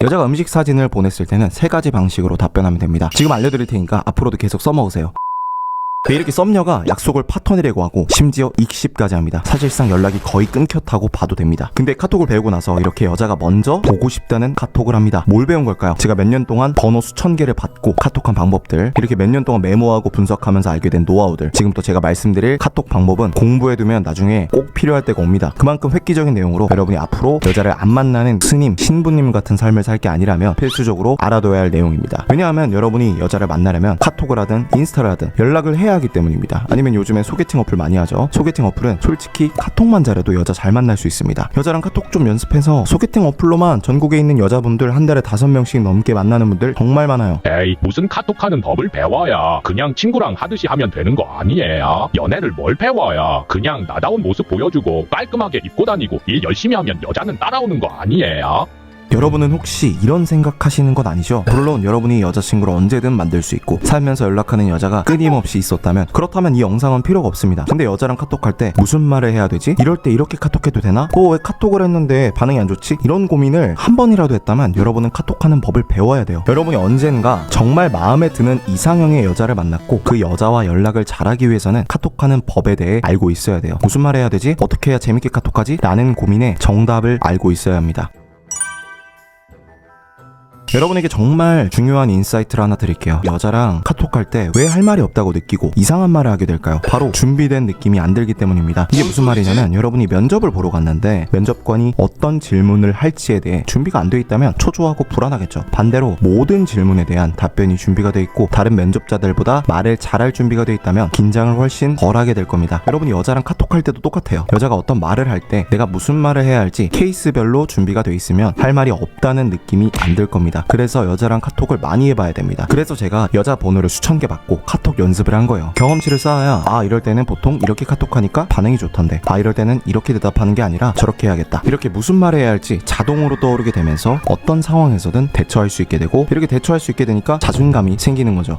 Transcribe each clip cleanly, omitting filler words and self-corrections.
여자가 음식 사진을 보냈을 때는 세 가지 방식으로 답변하면 됩니다. 지금 알려드릴 테니까 앞으로도 계속 써먹으세요. 이렇게 썸녀가 약속을 파토내려고 하고 심지어 익십까지 합니다. 사실상 연락이 거의 끊겼다고 봐도 됩니다. 근데 카톡을 배우고 나서 이렇게 여자가 먼저 보고 싶다는 카톡을 합니다. 뭘 배운 걸까요? 제가 몇 년 동안 번호 수천 개를 받고 카톡한 방법들, 이렇게 몇 년 동안 메모하고 분석하면서 알게 된 노하우들, 지금부터 제가 말씀드릴 카톡 방법은 공부해두면 나중에 꼭 필요할 때가 옵니다. 그만큼 획기적인 내용으로 여러분이 앞으로 여자를 안 만나는 스님, 신부님 같은 삶을 살 게 아니라면 필수적으로 알아둬야 할 내용입니다. 왜냐하면 여러분이 여자를 만나려면 카톡을 하든 인스타를 하든 연락을 해야 하기 때문입니다. 아니면 요즘에 소개팅 어플 많이 하죠. 소개팅 어플은 솔직히 카톡만 잘해도 여자 잘 만날 수 있습니다. 여자랑 카톡 좀 연습해서 소개팅 어플로만 전국에 있는 여자분들 한 달에 5명씩 넘게 만나는 분들 정말 많아요. 에이, 무슨 카톡하는 법을 배워야 그냥 친구랑 하듯이 하면 되는 거 아니에요? 연애를 뭘 배워야 그냥 나다운 모습 보여주고 깔끔하게 입고 다니고 일 열심히 하면 여자는 따라오는 거 아니에요? 여러분은 혹시 이런 생각하시는 건 아니죠? 물론 여러분이 여자친구를 언제든 만들 수 있고 살면서 연락하는 여자가 끊임없이 있었다면, 그렇다면 이 영상은 필요가 없습니다. 근데 여자랑 카톡할 때 무슨 말을 해야 되지? 이럴 때 이렇게 카톡해도 되나? 왜 카톡을 했는데 반응이 안 좋지? 이런 고민을 한 번이라도 했다면 여러분은 카톡하는 법을 배워야 돼요. 여러분이 언젠가 정말 마음에 드는 이상형의 여자를 만났고 그 여자와 연락을 잘하기 위해서는 카톡하는 법에 대해 알고 있어야 돼요. 무슨 말 해야 되지? 어떻게 해야 재밌게 카톡하지? 라는 고민에 정답을 알고 있어야 합니다. 여러분에게 정말 중요한 인사이트를 하나 드릴게요. 여자랑 카톡할 때 왜 할 말이 없다고 느끼고 이상한 말을 하게 될까요? 바로 준비된 느낌이 안 들기 때문입니다. 이게 무슨 말이냐면, 여러분이 면접을 보러 갔는데 면접관이 어떤 질문을 할지에 대해 준비가 안 돼 있다면 초조하고 불안하겠죠. 반대로 모든 질문에 대한 답변이 준비가 돼 있고 다른 면접자들보다 말을 잘할 준비가 돼 있다면 긴장을 훨씬 덜하게 될 겁니다. 여러분이 여자랑 카톡할 때도 똑같아요. 여자가 어떤 말을 할 때 내가 무슨 말을 해야 할지 케이스별로 준비가 돼 있으면 할 말이 없다는 느낌이 안 들 겁니다. 그래서 여자랑 카톡을 많이 해봐야 됩니다. 그래서 제가 여자 번호를 수천 개 받고 카톡 연습을 한 거예요. 경험치를 쌓아야 이럴 때는 보통 이렇게 카톡하니까 반응이 좋던데, 이럴 때는 이렇게 대답하는 게 아니라 저렇게 해야겠다, 이렇게 무슨 말을 해야 할지 자동으로 떠오르게 되면서 어떤 상황에서든 대처할 수 있게 되고, 이렇게 대처할 수 있게 되니까 자존감이 생기는 거죠.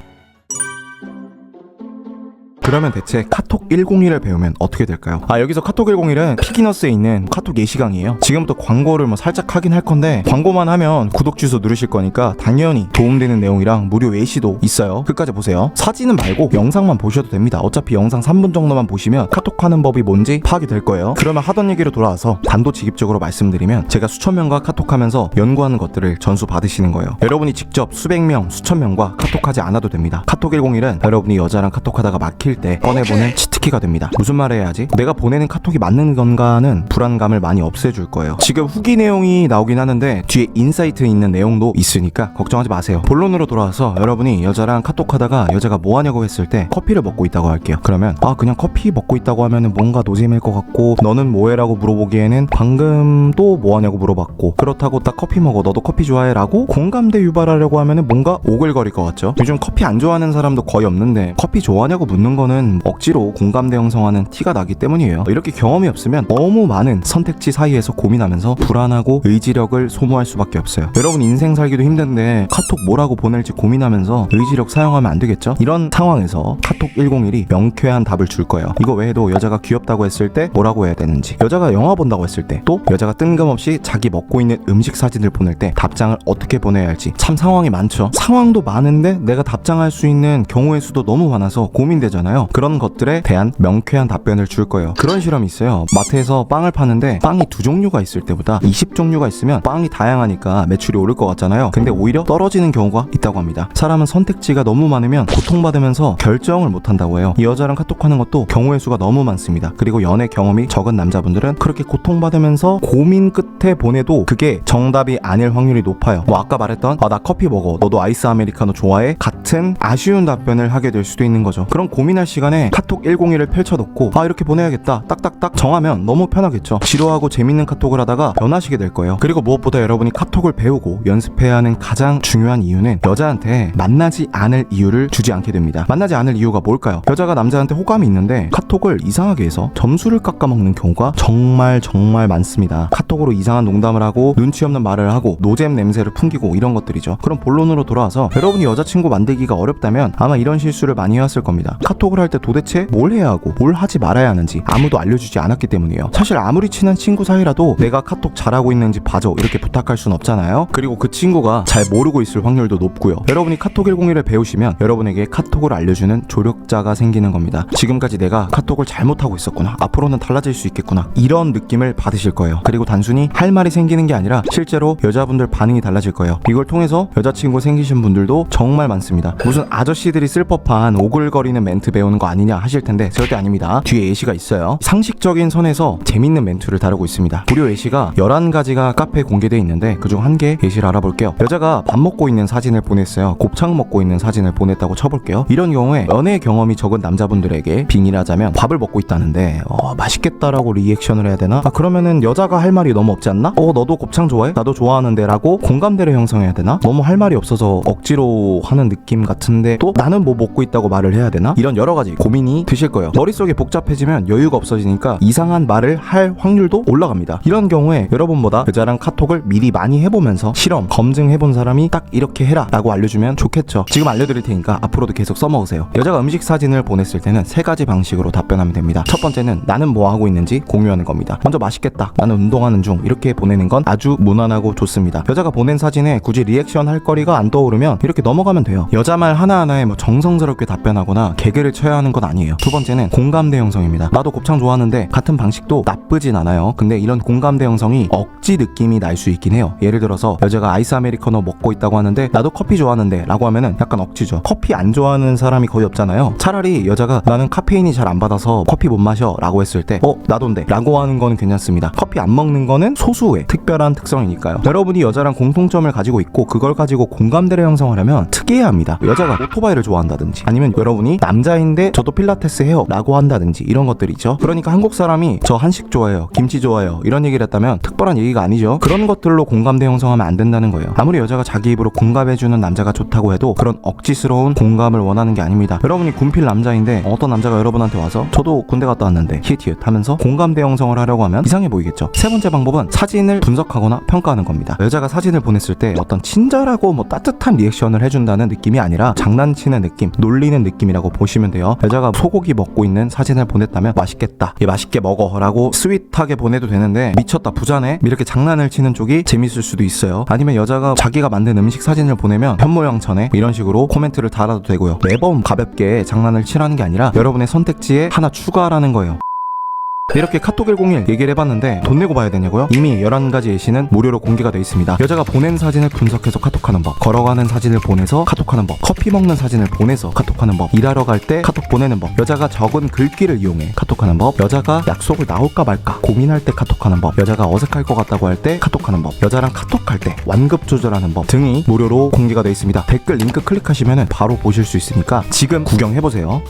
그러면 대체 카톡 101을 배우면 어떻게 될까요? 여기서 카톡 101은 피기너스에 있는 카톡 예시강이에요. 지금부터 광고를 살짝 하긴 할 건데, 광고만 하면 구독 취소 누르실 거니까 당연히 도움되는 내용이랑 무료 예시도 있어요. 끝까지 보세요. 사진은 말고 영상만 보셔도 됩니다. 어차피 영상 3분 정도만 보시면 카톡하는 법이 뭔지 파악이 될 거예요. 그러면 하던 얘기로 돌아와서 단도직입적으로 말씀드리면, 제가 수천 명과 카톡하면서 연구하는 것들을 전수 받으시는 거예요. 여러분이 직접 수백 명, 수천 명과 카톡하지 않아도 됩니다. 카톡 101은 여러분이 여자랑 카톡하다가 막힐 때 꺼내보는 치트키가 됩니다. 무슨 말을 해야지? 내가 보내는 카톡이 맞는 건가는 불안감을 많이 없애줄 거예요. 지금 후기 내용이 나오긴 하는데 뒤에 인사이트 있는 내용도 있으니까 걱정하지 마세요. 본론으로 돌아와서, 여러분이 여자랑 카톡하다가 여자가 뭐 하냐고 했을 때 커피를 먹고 있다고 할게요. 그러면 그냥 커피 먹고 있다고 하면은 뭔가 노잼일 것 같고, 너는 뭐해? 라고 물어보기에는 방금 또 뭐 하냐고 물어봤고, 그렇다고 딱 커피 먹어, 너도 커피 좋아해? 라고 공감대 유발하려고 하면은 뭔가 오글거릴 것 같죠? 요즘 커피 안 좋아하는 사람도 거의 없는데 커피 좋아하냐고 묻는 거는 억지로 공감대 형성하는 티가 나기 때문이에요. 이렇게 경험이 없으면 너무 많은 선택지 사이에서 고민하면서 불안하고 의지력을 소모할 수밖에 없어요. 여러분 인생 살기도 힘든데 카톡 뭐라고 보낼지 고민하면서 의지력 사용하면 안 되겠죠? 이런 상황에서 카톡 101이 명쾌한 답을 줄 거예요. 이거 외에도 여자가 귀엽다고 했을 때 뭐라고 해야 되는지, 여자가 영화 본다고 했을 때, 또 여자가 뜬금없이 자기 먹고 있는 음식 사진을 보낼 때 답장을 어떻게 보내야 할지, 참 상황이 많죠. 상황도 많은데 내가 답장할 수 있는 경우의 수도 너무 많아서 고민되잖아요. 그런 것들에 대한 명쾌한 답변을 줄 거예요. 그런 실험이 있어요. 마트에서 빵을 파는데 빵이 2종류가 있을 때보다 20종류가 있으면 빵이 다양하니까 매출이 오를 것 같잖아요. 근데 오히려 떨어지는 경우가 있다고 합니다. 사람은 선택지가 너무 많으면 고통받으면서 결정을 못한다고 해요. 이 여자랑 카톡하는 것도 경우의 수가 너무 많습니다. 그리고 연애 경험이 적은 남자분들은 그렇게 고통받으면서 고민 끝에 보내도 그게 정답이 아닐 확률이 높아요. 아까 말했던 나 커피 먹어, 너도 아이스 아메리카노 좋아해? 같은 아쉬운 답변을 하게 될 수도 있는 거죠. 그럼 고민할 시간에 카톡 101을 펼쳐놓고 이렇게 보내야겠다 딱딱딱 정하면 너무 편하겠죠. 지루하고 재밌는 카톡을 하다가 변하시게 될 거예요. 그리고 무엇보다 여러분이 카톡을 배우고 연습해야 하는 가장 중요한 이유는 여자한테 만나지 않을 이유를 주지 않게 됩니다. 만나지 않을 이유가 뭘까요? 여자가 남자한테 호감이 있는데 카톡을 이상하게 해서 점수를 깎아먹는 경우가 정말 많습니다. 카톡으로 이상한 농담을 하고 눈치 없는 말을 하고 노잼 냄새를 풍기고 이런 것들이죠. 그럼 본론으로 돌아와서, 여러분이 여자친구 만들기가 어렵다면 아마 이런 실수를 많이 해왔을 겁니다. 카톡을 카톡을 할 때 도대체 뭘 해야 하고 뭘 하지 말아야 하는지 아무도 알려주지 않았기 때문이에요. 사실 아무리 친한 친구 사이라도 내가 카톡 잘하고 있는지 봐줘 이렇게 부탁할 순 없잖아요. 그리고 그 친구가 잘 모르고 있을 확률도 높고요. 여러분이 카톡 101을 배우시면 여러분에게 카톡을 알려주는 조력자가 생기는 겁니다. 지금까지 내가 카톡을 잘못하고 있었구나, 앞으로는 달라질 수 있겠구나, 이런 느낌을 받으실 거예요. 그리고 단순히 할 말이 생기는 게 아니라 실제로 여자분들 반응이 달라질 거예요. 이걸 통해서 여자친구 생기신 분들도 정말 많습니다. 무슨 아저씨들이 쓸 법한 오글거리는 멘트 배우는 거 아니냐 하실 텐데 절대 아닙니다. 뒤에 예시가 있어요. 상식적인 선에서 재밌는 멘트를 다루고 있습니다. 무료 예시가 11가지가 카페에 공개되어 있는데 그중 한 개 예시를 알아볼게요. 여자가 밥 먹고 있는 사진을 보냈어요. 곱창 먹고 있는 사진을 보냈다고 쳐볼게요. 이런 경우에 연애 경험이 적은 남자분들에게 빙의를 하자면 밥을 먹고 있다는데 맛있겠다라고 리액션을 해야 되나? 그러면은 여자가 할 말이 너무 없지 않나? 너도 곱창 좋아해? 나도 좋아하는데 라고 공감대를 형성해야 되나? 너무 할 말이 없어서 억지로 하는 느낌 같은데 또 나는 뭐 먹고 있다고 말을 해야 되나? 이런 여러 가지 고민이 드실 거예요. 머릿속이 복잡해지면 여유가 없어지니까 이상한 말을 할 확률도 올라갑니다. 이런 경우에 여러분보다 여자랑 카톡을 미리 많이 해보면서 실험, 검증해본 사람이 딱 이렇게 해라 라고 알려주면 좋겠죠. 지금 알려드릴 테니까 앞으로도 계속 써먹으세요. 여자가 음식 사진을 보냈을 때는 3가지 방식으로 답변하면 됩니다. 첫 번째는 나는 뭐 하고 있는지 공유하는 겁니다. 먼저 맛있겠다, 나는 운동하는 중, 이렇게 보내는 건 아주 무난하고 좋습니다. 여자가 보낸 사진에 굳이 리액션 할 거리가 안 떠오르면 이렇게 넘어가면 돼요. 여자 말 하나하나에 뭐 정성스럽게 답변하거나 개그를 쳐야 하는 건 아니에요. 두 번째는 공감대 형성입니다. 나도 곱창 좋아하는데 같은 방식도 나쁘진 않아요. 근데 이런 공감대 형성이 억지 느낌이 날 수 있긴 해요. 예를 들어서 여자가 아이스 아메리카노 먹고 있다고 하는데 나도 커피 좋아하는데 라고 하면은 약간 억지죠. 커피 안 좋아하는 사람이 거의 없잖아요. 차라리 여자가 나는 카페인이 잘 안 받아서 커피 못 마셔 라고 했을 때 나도인데 라고 하는 거는 괜찮습니다. 커피 안 먹는 거는 소수의 특별한 특성이니까요. 여러분이 여자랑 공통점을 가지고 있고 그걸 가지고 공감대를 형성하려면 특이해야 합니다. 여자가 오토바이를 좋아한다든지 아니면 여러분이 남자인데 저도 필라테스 해요 라고 한다든지 이런 것들이죠. 그러니까 한국 사람이 저 한식 좋아해요, 김치 좋아해요 이런 얘기를 했다면 특별한 얘기가 아니죠. 그런 것들로 공감대 형성하면 안 된다는 거예요. 아무리 여자가 자기 입으로 공감해주는 남자가 좋다고 해도 그런 억지스러운 공감을 원하는 게 아닙니다. 여러분이 군필 남자인데 어떤 남자가 여러분한테 와서 저도 군대 갔다 왔는데 히읗 하면서 공감대 형성을 하려고 하면 이상해 보이겠죠. 세 번째 방법은 사진을 분석하거나 평가하는 겁니다. 여자가 사진을 보냈을 때 어떤 친절하고 뭐 따뜻한 리액션을 해준다는 느낌이 아니라 장난치는 느낌, 놀리는 느낌이라고 보시면 돼요. 여자가 소고기 먹고 있는 사진을 보냈다면 맛있겠다, 얘 맛있게 먹어 라고 스윗하게 보내도 되는데 미쳤다, 부자네 이렇게 장난을 치는 쪽이 재밌을 수도 있어요. 아니면 여자가 자기가 만든 음식 사진을 보내면 현모양처네 이런 식으로 코멘트를 달아도 되고요. 매번 가볍게 장난을 치라는 게 아니라 여러분의 선택지에 하나 추가라는 거예요. 이렇게 카톡 101 얘기를 해봤는데 돈 내고 봐야 되냐고요? 이미 11가지 예시는 무료로 공개가 되어 있습니다. 여자가 보낸 사진을 분석해서 카톡하는 법, 걸어가는 사진을 보내서 카톡하는 법, 커피 먹는 사진을 보내서 카톡하는 법, 일하러 갈 때 카톡 보내는 법, 여자가 적은 글귀를 이용해 카톡하는 법, 여자가 약속을 나올까 말까 고민할 때 카톡하는 법, 여자가 어색할 것 같다고 할 때 카톡하는 법, 여자랑 카톡할 때 완급 조절하는 법 등이 무료로 공개가 되어 있습니다. 댓글 링크 클릭하시면 바로 보실 수 있으니까 지금 구경해보세요.